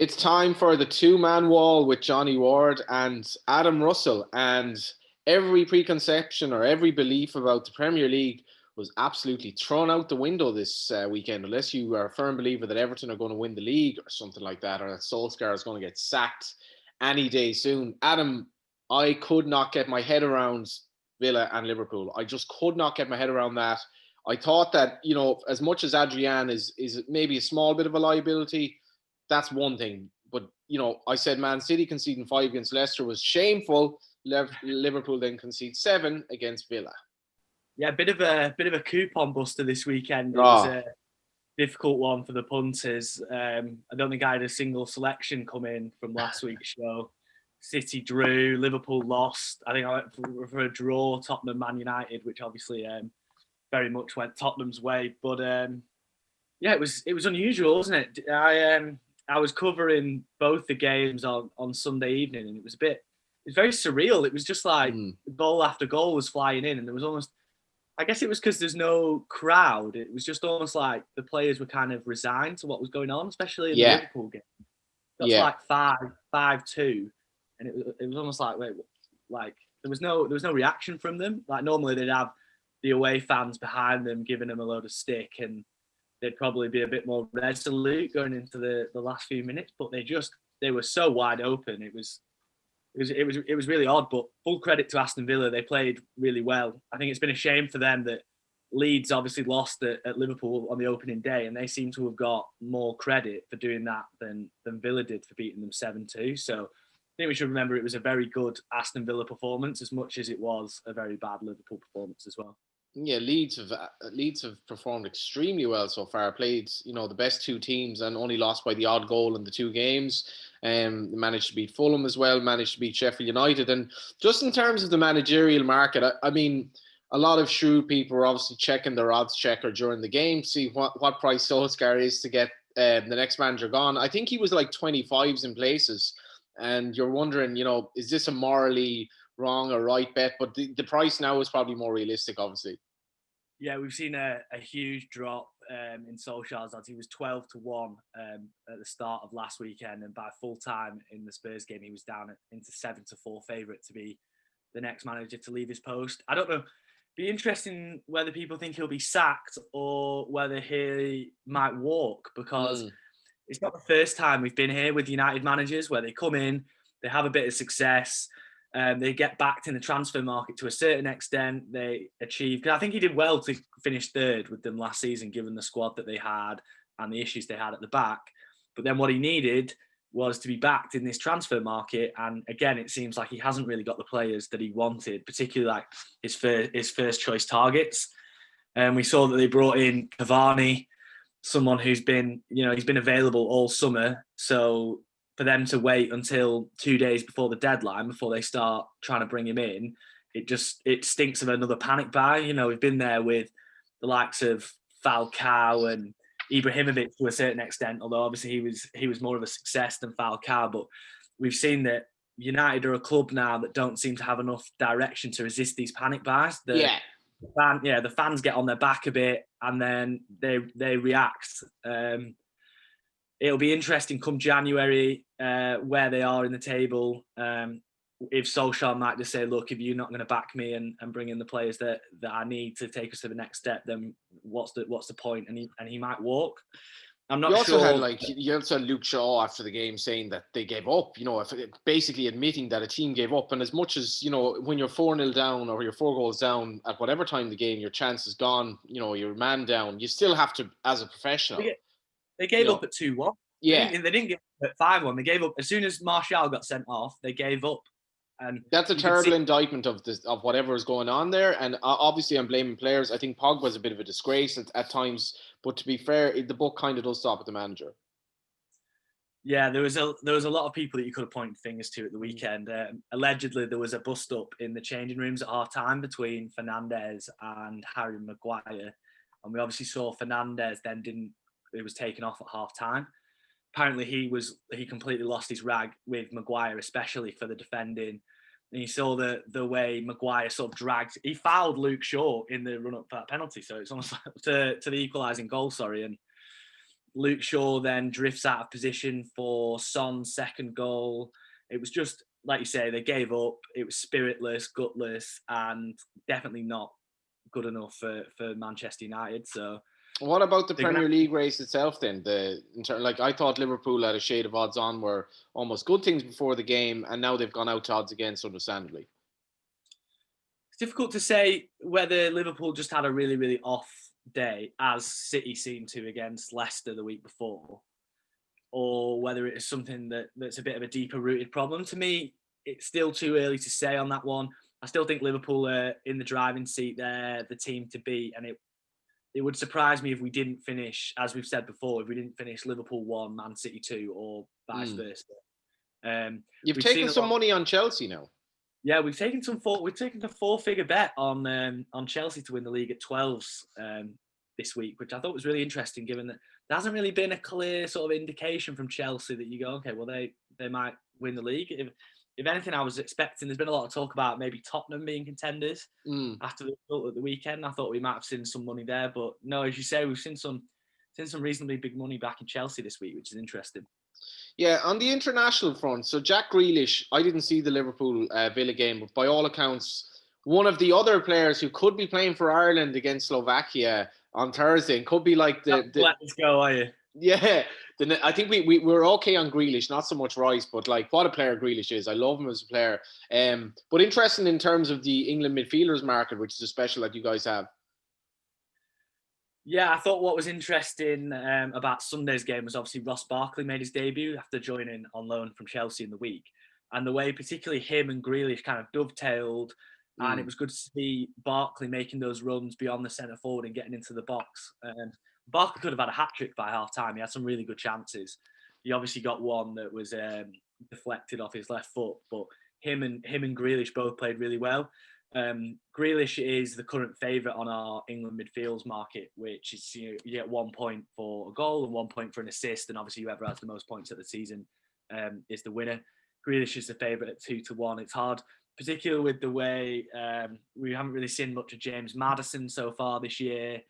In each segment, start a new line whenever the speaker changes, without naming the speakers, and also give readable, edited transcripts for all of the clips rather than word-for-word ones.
It's time for the two-man wall with Johnny Ward and Adam Russell. And every preconception or every belief about the Premier League was absolutely thrown out the window this weekend, unless you are a firm believer that Everton are going to win the league or something like that, or that Solskjær is going to get sacked any day soon. Adam, I could not get my head around Villa and Liverpool. I just could not get my head around that. I thought that, as much as Adrian is maybe a small bit of a liability, that's one thing. But, I said Man City conceding 5 against Leicester was shameful. Liverpool then concede 7 against Villa.
Yeah, a bit of a coupon buster this weekend. It was a difficult one for the punters. I don't think I had a single selection come in from last week's show. City drew, Liverpool lost. I think I went for a draw, Tottenham, Man United, which obviously very much went Tottenham's way. But it was unusual, wasn't it? I was covering both the games on Sunday evening, and it was very surreal. It was just like goal after goal was flying in, and there was almost, I guess it was because there's no crowd. It was just almost like the players were kind of resigned to what was going on, especially in the Liverpool game. That's like 5-2, and it was almost like there was no reaction from them. Like normally they'd have the away fans behind them giving them a load of stick, and they'd probably be a bit more resolute going into the last few minutes. But they were so wide open. It was really odd, but full credit to Aston Villa. They played really well. I think it's been a shame for them that Leeds obviously lost at Liverpool on the opening day, and they seem to have got more credit for doing that than Villa did for beating them 7-2. So I think we should remember it was a very good Aston Villa performance as much as it was a very bad Liverpool performance as well.
Yeah, Leeds have performed extremely well so far. Played, the best two teams and only lost by the odd goal in the two games. They managed to beat Fulham as well, managed to beat Sheffield United. And just in terms of the managerial market, I mean, a lot of shrewd people were obviously checking their odds checker during the game to see what price Solskjær is to get the next manager gone. I think he was like 25s in places. And you're wondering, is this a morally wrong or right bet? But the price now is probably more realistic, obviously.
Yeah, we've seen a huge drop in Solskjær's odds. He was 12-1 at the start of last weekend, and by full time in the Spurs game, he was down into 7-4 favourite to be the next manager to leave his post. I don't know. Be interesting whether people think he'll be sacked or whether he might walk, because it's not the first time we've been here with United managers where they come in, they have a bit of success. They get backed in the transfer market to a certain extent. They achieve, because I think he did well to finish third with them last season, given the squad that they had and the issues they had at the back. But then what he needed was to be backed in this transfer market. And again, it seems like he hasn't really got the players that he wanted, particularly like his first choice targets. And we saw that they brought in Cavani, someone who's been, he's been available all summer. So for them to wait until 2 days before the deadline, before they start trying to bring him in, it stinks of another panic buy. We've been there with the likes of Falcao and Ibrahimovic to a certain extent, although obviously he was more of a success than Falcao. But we've seen that United are a club now that don't seem to have enough direction to resist these panic buys. The fans get on their back a bit and then they react. It'll be interesting come January where they are in the table. If Solskjær might just say, look, if you're not going to back me and bring in the players that I need to take us to the next step, then what's the point? And he might walk. I'm not sure.
You also had Luke Shaw after the game saying that they gave up, basically admitting that a team gave up. And as much as, when you're 4-0 down or you're 4 goals down at whatever time the game, your chance is gone, you're man down, you still have to, as a professional.
They gave up at 2-1.
Yeah.
They didn't give up at 5-1. They gave up as soon as Martial got sent off. They gave up. And
that's a terrible indictment of whatever is going on there. And obviously, I'm blaming players. I think Pogba's a bit of a disgrace at times. But to be fair, the book kind of does stop at the manager.
Yeah, there was a lot of people that you could have pointed fingers to at the weekend. Allegedly, there was a bust up in the changing rooms at half time between Fernandes and Harry Maguire, and we obviously saw Fernandes it was taken off at half time. Apparently he completely lost his rag with Maguire, especially for the defending. And you saw the way Maguire sort of dragged. He fouled Luke Shaw in the run-up for that penalty, so it's almost like to the equalising goal. Sorry, and Luke Shaw then drifts out of position for Son's second goal. It was just, like you say, they gave up. It was spiritless, gutless, and definitely not good enough for Manchester United. So
What about the
they're going to
Premier League race itself then? Like I thought Liverpool had a shade of odds on, were almost good things before the game, and now they've gone out to odds against, understandably.
It's difficult to say whether Liverpool just had a really, really off day, as City seemed to against Leicester the week before, or whether it is something that's a bit of a deeper rooted problem. To me, it's still too early to say on that one. I still think Liverpool are in the driving seat. They're the team to beat, and it would surprise me if we didn't finish, as we've said before, if we didn't finish Liverpool 1, Man City 2, or vice versa.
You've taken some money on Chelsea now.
Yeah, we've taken a 4-figure bet on Chelsea to win the league at 12s this week, which I thought was really interesting, given that there hasn't really been a clear sort of indication from Chelsea that you go, okay, well they might win the league. If anything, I was expecting. There's been a lot of talk about maybe Tottenham being contenders after the result at the weekend. I thought we might have seen some money there, but no, as you say, we've seen some reasonably big money back in Chelsea this week, which is interesting.
Yeah, on the international front, so Jack Grealish, I didn't see the Liverpool Villa game, but by all accounts, one of the other players who could be playing for Ireland against Slovakia on Thursday, and could be like
let us go, are you?
Yeah, I think we're okay on Grealish, not so much Rice, but like what a player Grealish is. I love him as a player. But interesting in terms of the England midfielders market, which is a special that you guys have.
Yeah, I thought what was interesting about Sunday's game was obviously Ross Barkley made his debut after joining on loan from Chelsea in the week. And the way particularly him and Grealish kind of dovetailed, and it was good to see Barkley making those runs beyond the centre forward and getting into the box. Barkley could have had a hat-trick by half-time. He had some really good chances. He obviously got one that was deflected off his left foot, but him and Grealish both played really well. Grealish is the current favourite on our England midfields market, which is you get 1 point for a goal and 1 point for an assist, and obviously whoever has the most points at the season is the winner. Grealish is the favourite at 2-1. It's hard, particularly with the way we haven't really seen much of James Maddison so far this year.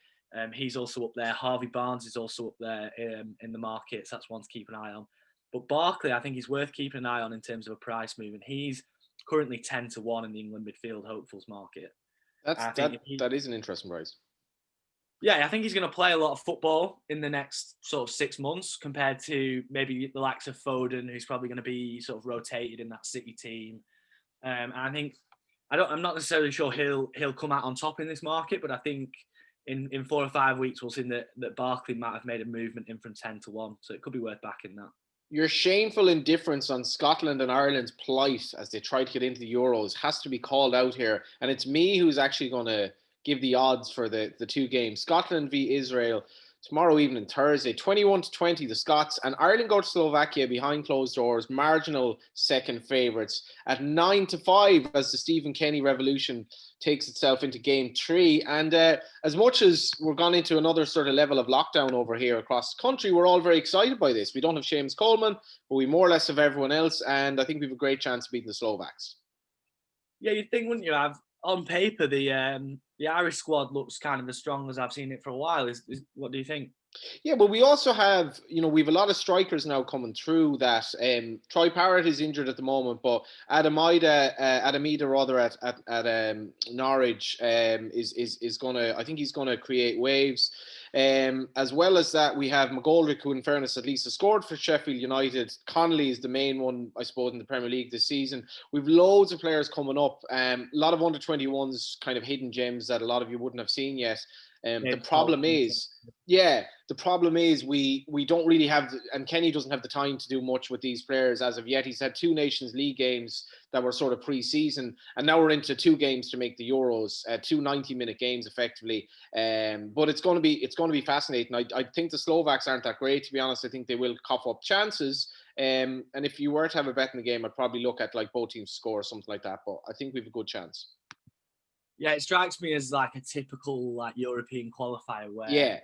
He's also up there. Harvey Barnes is also up there in the market, so that's one to keep an eye on. But Barkley, I think he's worth keeping an eye on in terms of a price move, and he's currently 10-1 in the England Midfield Hopefuls market.
That is an interesting price.
Yeah, I think he's going to play a lot of football in the next sort of 6 months compared to maybe the likes of Foden, who's probably going to be sort of rotated in that City team. And I think I'm not necessarily sure he'll come out on top in this market, but I think in 4 or 5 weeks we'll see that Barkley might have made a movement in from 10-1, so it could be worth backing that.
Your shameful indifference on Scotland and Ireland's plight as they try to get into the Euros has to be called out here. And it's me who's actually going to give the odds for the two games. Scotland v Israel tomorrow evening, Thursday, 21-20, the Scots, and Ireland go to Slovakia behind closed doors, marginal second favourites at 9-5 as the Stephen Kenny revolution takes itself into game 3. And as much as we're gone into another sort of level of lockdown over here across the country, we're all very excited by this. We don't have Seamus Coleman, but we more or less have everyone else, and I think we have a great chance of beating the Slovaks.
Yeah, you'd think, wouldn't you? On paper, the Irish squad looks kind of as strong as I've seen it for a while. What do you think?
Yeah, but we also have, we have a lot of strikers now coming through that. Troy Parrott is injured at the moment, but Adam Ida rather at Norwich is gonna, I think he's gonna create waves. As well as that, we have McGoldrick, who in fairness at least has scored for Sheffield United. Connolly is the main one, I suppose, in the Premier League this season. We've loads of players coming up. A lot of under-21s, kind of hidden gems that a lot of you wouldn't have seen yet. The problem is we don't really have, and Kenny doesn't have the time to do much with these players as of yet. He's had 2 Nations League games that were sort of pre-season, and now we're into 2 games to make the Euros, 2 90-minute games effectively. But it's going to be fascinating. I think the Slovaks aren't that great, to be honest. I think they will cough up chances. And if you were to have a bet in the game, I'd probably look at like both teams score or something like that. But I think we have a good chance.
Yeah, it strikes me as like a typical like European qualifier where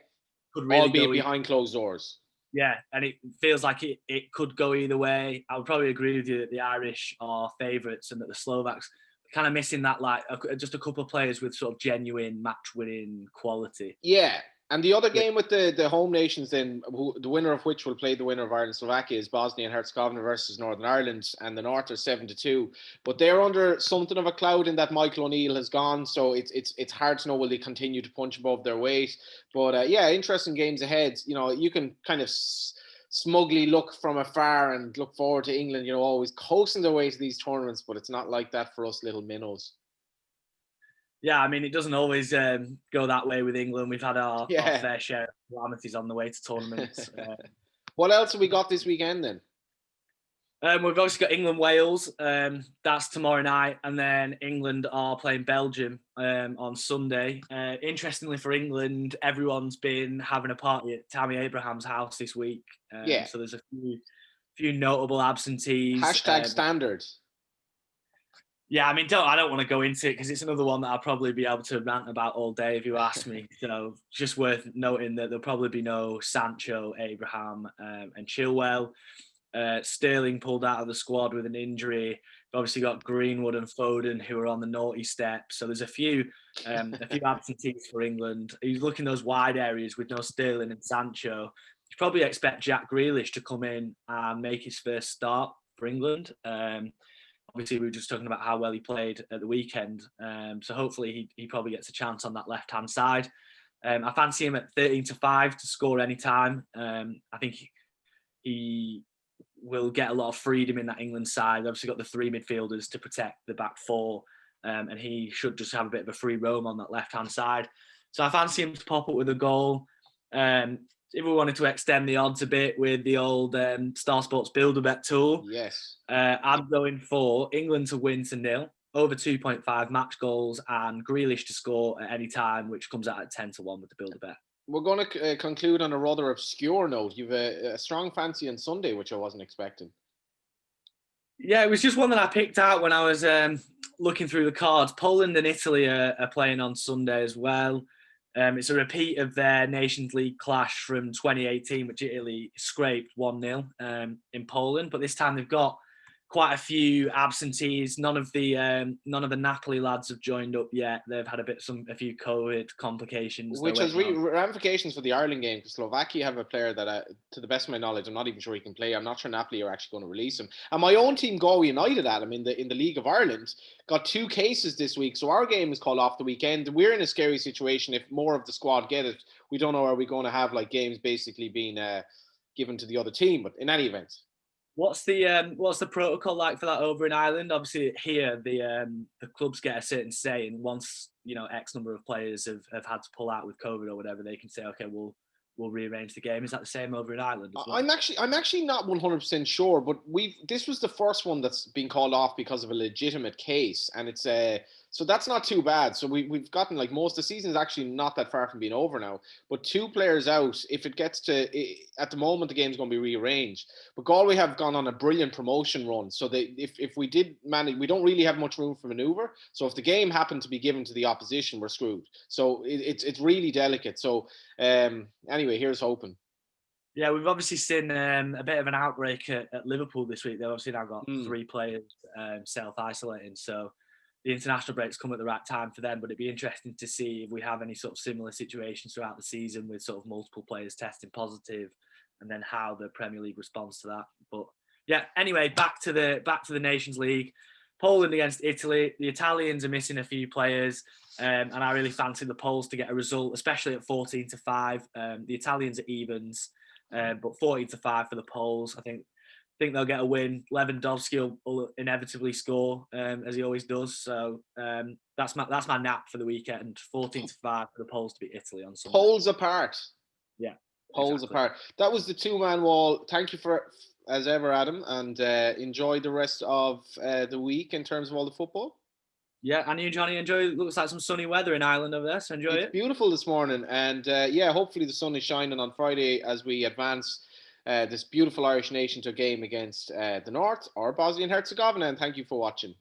could really all be behind closed doors.
Yeah, and it feels like it could go either way. I would probably agree with you that the Irish are favourites and that the Slovaks are kind of missing that, like just a couple of players with sort of genuine match-winning quality.
Yeah, And the other game with the home nations, then, the winner of which will play the winner of Ireland Slovakia, is Bosnia and Herzegovina versus Northern Ireland, and the North are 7-2. But they're under something of a cloud in that Michael O'Neill has gone, so it's hard to know will they continue to punch above their weight. But yeah, interesting games ahead. You know, you can kind of smugly look from afar and look forward to England, you know, always coasting their way to these tournaments, but it's not like that for us little minnows.
Yeah, I mean, it doesn't always go that way with England. We've had our fair share of calamities on the way to tournaments.
What else have we got this weekend then?
We've obviously got England-Wales. That's tomorrow night. And then England are playing Belgium on Sunday. Interestingly for England, everyone's been having a party at Tammy Abraham's house this week. So there's a few notable absentees.
#standard.
Yeah, I mean, I don't want to go into it because it's another one that I'll probably be able to rant about all day if you ask me. So just worth noting that there'll probably be no Sancho, Abraham, and Chilwell. Sterling pulled out of the squad with an injury. We've obviously got Greenwood and Foden who are on the naughty step. So there's a few absentees for England. He's looking those wide areas with no Sterling and Sancho. You probably expect Jack Grealish to come in and make his first start for England. Obviously, we were just talking about how well he played at the weekend. So hopefully he probably gets a chance on that left-hand side. I fancy him at 13-5 to score any time. I think he will get a lot of freedom in that England side. They've obviously got the three midfielders to protect the back four. And he should just have a bit of a free roam on that left-hand side. So I fancy him to pop up with a goal. If we wanted to extend the odds a bit with the old STARSPORTS.BET tool,
yes,
I'm going for England to win to 0, over 2.5 match goals, and Grealish to score at any time, which comes out at 10-1 with the Build-A-Bet.
We're going to conclude on a rather obscure note. You've a strong fancy on Sunday, which I wasn't expecting.
Yeah, it was just one that I picked out when I was looking through the cards. Poland and Italy are playing on Sunday as well. It's a repeat of their Nations League clash from 2018, which Italy scraped 1-0 in Poland. But this time they've got quite a few absentees. None of the Napoli lads have joined up yet. They've had a few COVID complications,
which has ramifications for the Ireland game, because Slovakia have a player that, to the best of my knowledge, I'm not even sure he can play. I'm not sure Napoli are actually going to release him. And my own team, Galway United, Adam, in the League of Ireland, got 2 cases this week. So our game is called off the weekend. We're in a scary situation if more of the squad get it. We don't know, are we going to have like games basically being given to the other team? But in any event.
What's the protocol like for that over in Ireland? Obviously, here the clubs get a certain say, and once X number of players have had to pull out with COVID or whatever, they can say, okay, we'll rearrange the game. Is that the same over in Ireland as well?
I'm actually not 100% sure, but this was the first one that's been called off because of a legitimate case, and it's so that's not too bad. So we've gotten, like, most of the season is actually not that far from being over now. But 2 players out, if it gets to, at the moment the game's going to be rearranged. But Galway have gone on a brilliant promotion run. So if we did manage, we don't really have much room for manoeuvre. So if the game happened to be given to the opposition, we're screwed. So it's really delicate. So anyway, here's hoping.
Yeah, we've obviously seen a bit of an outbreak at Liverpool this week. They've obviously now got 3 players self-isolating. So the international breaks come at the right time for them, but it'd be interesting to see if we have any sort of similar situations throughout the season with sort of multiple players testing positive, and then how the Premier League responds to that. But yeah, anyway, back to the Nations League. Poland against Italy. The Italians are missing a few players, and I really fancy the Poles to get a result, especially at 14-5. The Italians are evens, but 14-5 for the Poles. I think they'll get a win. Lewandowski will inevitably score, as he always does. So that's my nap for the weekend. 14-5 for the Poles to beat Italy on Sunday.
Poles apart.
Yeah.
Poles apart. That was the 2-man wall. Thank you as ever, Adam, and enjoy the rest of the week in terms of all the football.
Yeah, and you, Johnny, enjoy. Looks like some sunny weather in Ireland over there, so enjoy it.
It's beautiful this morning, and hopefully the sun is shining on Friday as we advance this beautiful Irish nation to a game against the North or Bosnia and Herzegovina. And thank you for watching.